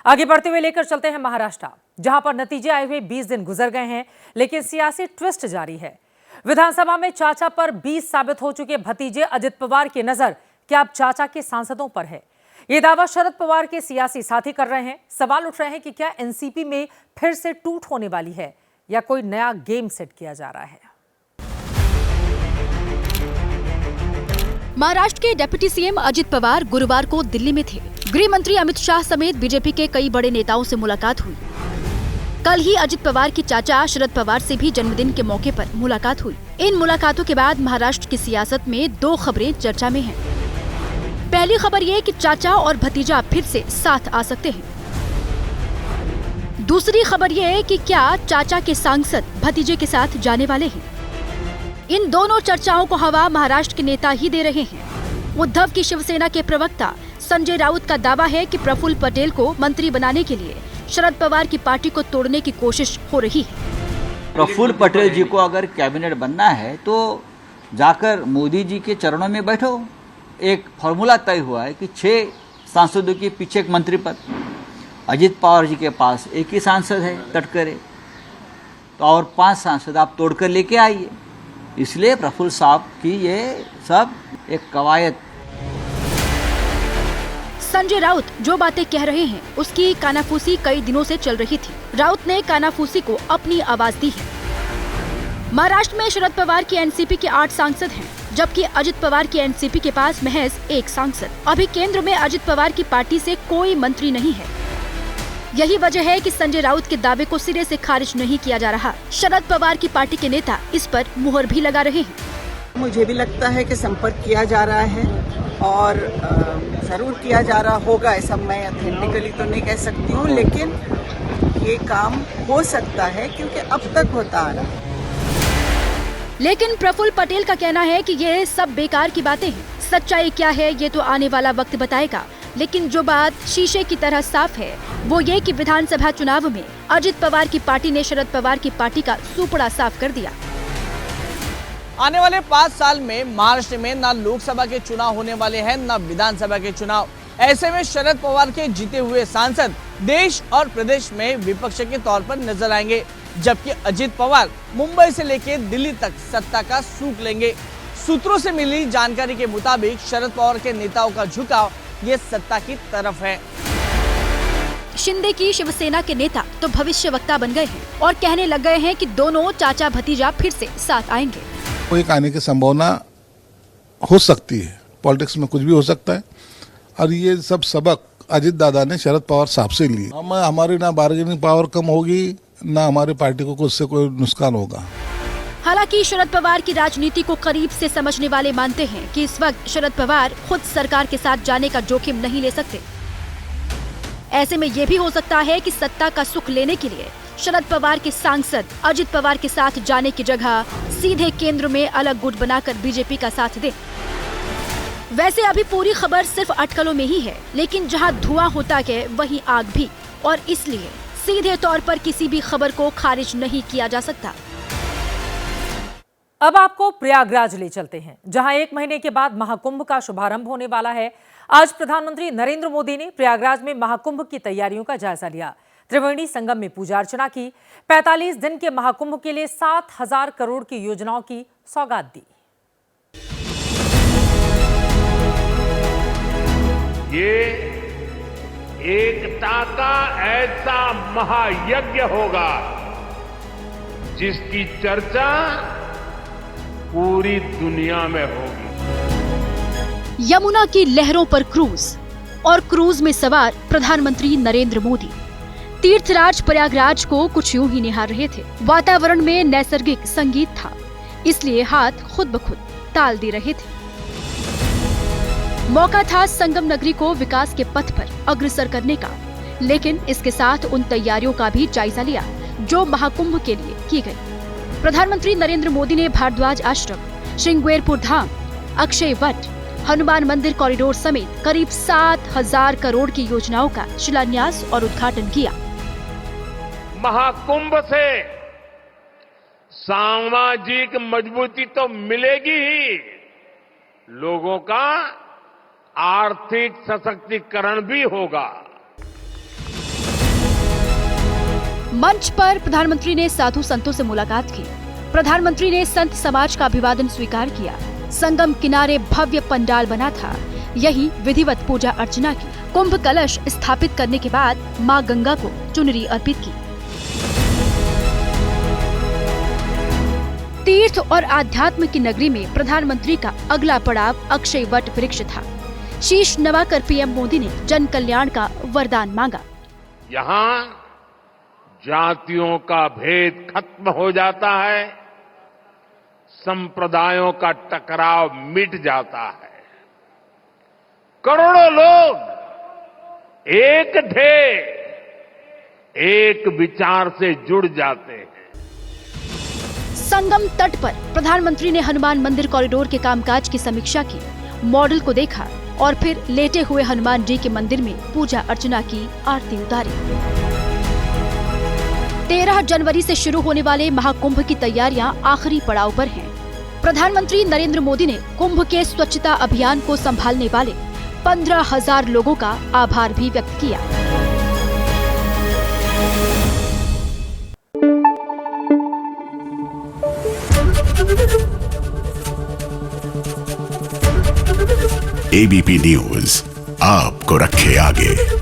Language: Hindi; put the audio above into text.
आगे बढ़ते हुए लेकर चलते हैं महाराष्ट्र, जहां पर नतीजे आए हुए 20 दिन गुजर गए हैं, लेकिन सियासी ट्विस्ट जारी है। विधानसभा में चाचा पर 20 साबित हो चुके भतीजे अजित पवार की नजर क्या अब चाचा के सांसदों पर है? ये दावा शरद पवार के सियासी साथी कर रहे हैं। सवाल उठ रहे हैं कि क्या एनसीपी में फिर से टूट होने वाली है या कोई नया गेम सेट किया जा रहा है? महाराष्ट्र के डिप्टी सीएम अजित पवार गुरुवार को दिल्ली में थे। गृह मंत्री अमित शाह समेत बीजेपी के कई बड़े नेताओं से मुलाकात हुई। कल ही अजित पवार के चाचा शरद पवार से भी जन्मदिन के मौके पर मुलाकात हुई। इन मुलाकातों के बाद महाराष्ट्र की सियासत में दो खबरें चर्चा में हैं। पहली खबर ये कि चाचा और भतीजा फिर से साथ आ सकते हैं। दूसरी खबर ये है कि क्या चाचा के सांसद भतीजे के साथ जाने वाले हैं। इन दोनों चर्चाओं को हवा महाराष्ट्र के नेता ही दे रहे हैं। उद्धव की शिवसेना के प्रवक्ता संजय राउत का दावा है कि प्रफुल्ल पटेल को मंत्री बनाने के लिए शरद पवार की पार्टी को तोड़ने की कोशिश हो रही है। प्रफुल्ल पटेल जी को अगर कैबिनेट बनना है तो जाकर मोदी जी के चरणों में बैठो। एक फॉर्मूला तय हुआ है कि 6 सांसदों के पीछे एक मंत्री पद। अजित पवार जी के पास एक ही सांसद है तटकरे, तो और 5 सांसद आप तोड़कर लेके आइए। इसलिए प्रफुल्ल साहब की ये सब एक कवायद। संजय राउत जो बातें कह रहे हैं उसकी कानाफूसी कई दिनों से चल रही थी। राउत ने कानाफूसी को अपनी आवाज दी है। महाराष्ट्र में शरद पवार की एनसीपी के 8 सांसद हैं, जबकि अजित पवार की एनसीपी के पास महज 1 सांसद। अभी केंद्र में अजित पवार की पार्टी से कोई मंत्री नहीं है। यही वजह है कि संजय राउत के दावे को सिरे से खारिज नहीं किया जा रहा। शरद पवार की पार्टी के नेता इस पर मुहर भी लगा रहे हैं। मुझे भी लगता है कि संपर्क किया जा रहा है और जरूर किया जा रहा होगा। ऐसा मैं ऑथेंटिकली तो नहीं कह सकती हूँ, लेकिन ये काम हो सकता है क्योंकि अब तक होता आ रहा है। लेकिन प्रफुल्ल पटेल का कहना है कि ये सब बेकार की बातें हैं। सच्चाई क्या है ये तो आने वाला वक्त बताएगा, लेकिन जो बात शीशे की तरह साफ है वो ये कि विधानसभा चुनाव में अजित पवार की पार्टी ने शरद पवार की पार्टी का सुपड़ा साफ कर दिया। आने वाले 5 साल में महाराष्ट्र में न लोकसभा के चुनाव होने वाले हैं न विधानसभा के चुनाव। ऐसे में शरद पवार के जीते हुए सांसद देश और प्रदेश में विपक्ष के तौर पर नजर आएंगे, जबकि अजित पवार मुंबई से लेकर दिल्ली तक सत्ता का सूख लेंगे। सूत्रों से मिली जानकारी के मुताबिक शरद पवार के नेताओं का झुकाव ये सत्ता की तरफ है। शिंदे की शिवसेना के नेता तो भविष्यवक्ता बन गए हैं और कहने लग गए हैं कि दोनों चाचा भतीजा फिर से साथ आएंगे। एक आने की संभावना हो सकती है। पॉलिटिक्स में कुछ भी हो सकता है और ये सब सबक अजित दादा ने शरद पवार साहब से लिए। हमारी ना बार्गेनिंग पावर कम होगी ना हमारी पार्टी को उससे कोई नुकसान होगा। हालांकि शरद पवार की राजनीति को करीब से समझने वाले मानते हैं कि इस वक्त शरद पवार खुद सरकार के साथ जाने का जोखिम नहीं ले सकते। ऐसे में ये भी हो सकता है कि सत्ता का सुख लेने के लिए शरद पवार के सांसद अजित पवार के साथ जाने की जगह सीधे केंद्र में अलग गुट बनाकर बीजेपी का साथ दें। वैसे अभी पूरी खबर सिर्फ अटकलों में ही है, लेकिन जहां धुआं होता है वहीं आग भी, और इसलिए सीधे तौर पर किसी भी खबर को खारिज नहीं किया जा सकता। अब आपको प्रयागराज ले चलते हैं, जहां 1 महीने के बाद महाकुंभ का शुभारंभ होने वाला है। आज प्रधानमंत्री नरेंद्र मोदी ने प्रयागराज में महाकुंभ की तैयारियों का जायजा लिया। त्रिवेणी संगम में पूजा अर्चना की। 45 दिन के महाकुंभ के लिए 7,000 करोड़ की योजनाओं की सौगात दी। ये एकता का ऐसा महायज्ञ होगा जिसकी चर्चा पूरी दुनिया में होगी। यमुना की लहरों पर क्रूज और क्रूज में सवार प्रधानमंत्री नरेंद्र मोदी तीर्थराज प्रयागराज को कुछ यूं ही निहार रहे थे। वातावरण में नैसर्गिक संगीत था, इसलिए हाथ खुद ब खुद ताल दे रहे थे। मौका था संगम नगरी को विकास के पथ पर अग्रसर करने का, लेकिन इसके साथ उन तैयारियों का भी जायजा लिया जो महाकुंभ के लिए की गई। प्रधानमंत्री नरेंद्र मोदी ने भारद्वाज आश्रम, श्रृंगेरपुर धाम, अक्षय वट, हनुमान मंदिर कॉरिडोर समेत करीब 7,000 करोड़ की योजनाओं का शिलान्यास और उद्घाटन किया। महाकुंभ से सामाजिक मजबूती तो मिलेगी ही, लोगों का आर्थिक सशक्तिकरण भी होगा। मंच पर प्रधानमंत्री ने साधु संतों से मुलाकात की। प्रधानमंत्री ने संत समाज का अभिवादन स्वीकार किया। संगम किनारे भव्य पंडाल बना था, यही विधिवत पूजा अर्चना की। कुंभ कलश स्थापित करने के बाद मां गंगा को चुनरी अर्पित की। तीर्थ और आध्यात्म की नगरी में प्रधानमंत्री का अगला पड़ाव अक्षय वट वृक्ष था। शीश नवाकर पीएम मोदी ने जन कल्याण का वरदान मांगा। यहाँ जातियों का भेद खत्म हो जाता है, संप्रदायों का टकराव मिट जाता है, करोड़ों लोग एक ध्येय, एक विचार से जुड़ जाते हैं। संगम तट पर प्रधानमंत्री ने हनुमान मंदिर कॉरिडोर के कामकाज की समीक्षा की, मॉडल को देखा और फिर लेटे हुए हनुमान जी के मंदिर में पूजा अर्चना की, आरती उतारी। 13 जनवरी से शुरू होने वाले महाकुंभ की तैयारियां आखिरी पड़ाव पर हैं। प्रधानमंत्री नरेंद्र मोदी ने कुंभ के स्वच्छता अभियान को संभालने वाले 15,000 लोगों का आभार भी व्यक्त किया। एबीपी न्यूज आपको रखे आगे।